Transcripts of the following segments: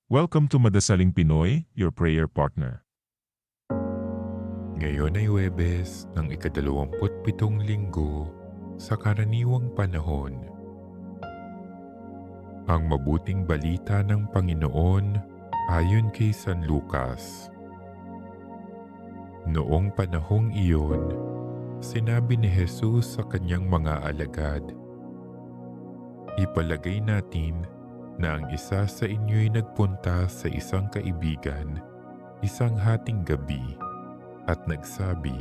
Welcome to Madasaling Pinoy, your prayer partner. Ngayon ay Huwebes ng ika-27 linggo sa karaniwang panahon. Ang mabuting balita ng Panginoon ayon kay San Lucas. Noong panahong iyon, sinabi ni Jesus sa kanyang mga alagad, "Ipalagay natin na ang isa sa inyo'y nagpunta sa isang kaibigan isang hating gabi at nagsabi,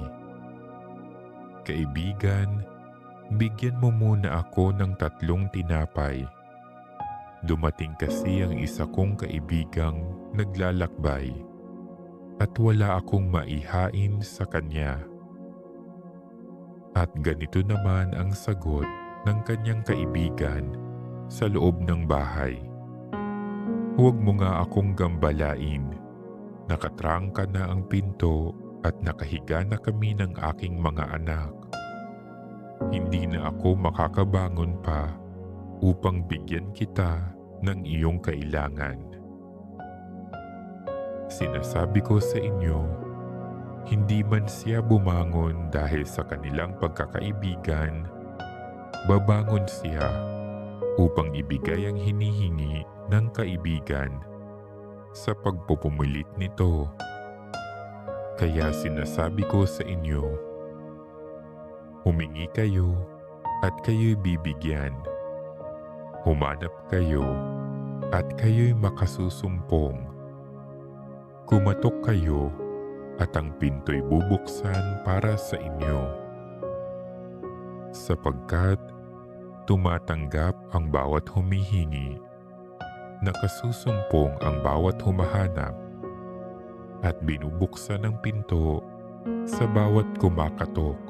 'Kaibigan, bigyan mo muna ako ng 3 tinapay. Dumating kasi ang isa kong kaibigang naglalakbay at wala akong maihain sa kanya.' At ganito naman ang sagot ng kanyang kaibigan sa loob ng bahay, 'Huwag mo nga akong gambalain. Nakatrangka na ang pinto at nakahiga na kami ng aking mga anak. Hindi na ako makakabangon pa upang bigyan kita ng iyong kailangan.' Sinasabi ko sa inyo, hindi man siya bumangon dahil sa kanilang pagkakaibigan, babangon siya upang ibigay ang hinihingi ng kaibigan sa pagpupumilit nito. Kaya sinasabi ko sa inyo, humingi kayo at kayo'y bibigyan. Humanap kayo at kayo'y makasusumpong. Kumatok kayo at ang pinto'y bubuksan para sa inyo. Sapagkat tumatanggap ang bawat humihingi, nakasusumpong ang bawat humahanap, at binubuksan ang pinto sa bawat kumakatok.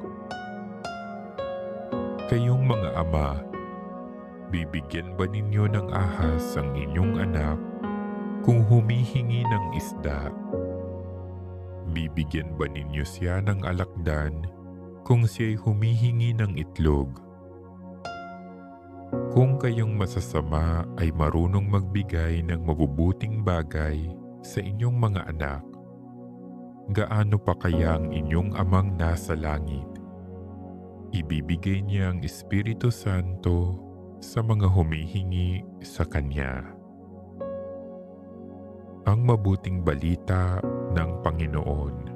Kayong mga ama, bibigyan ba ninyo ng ahas ang inyong anak kung humihingi ng isda? Bibigyan ba ninyo siya ng alakdan kung siya'y humihingi ng itlog? Kung kayong masasama ay marunong magbigay ng mabubuting bagay sa inyong mga anak, gaano pa kaya ang inyong amang nasa langit? Ibibigay niya ang Espiritu Santo sa mga humihingi sa Kanya. Ang mabuting balita ng Panginoon.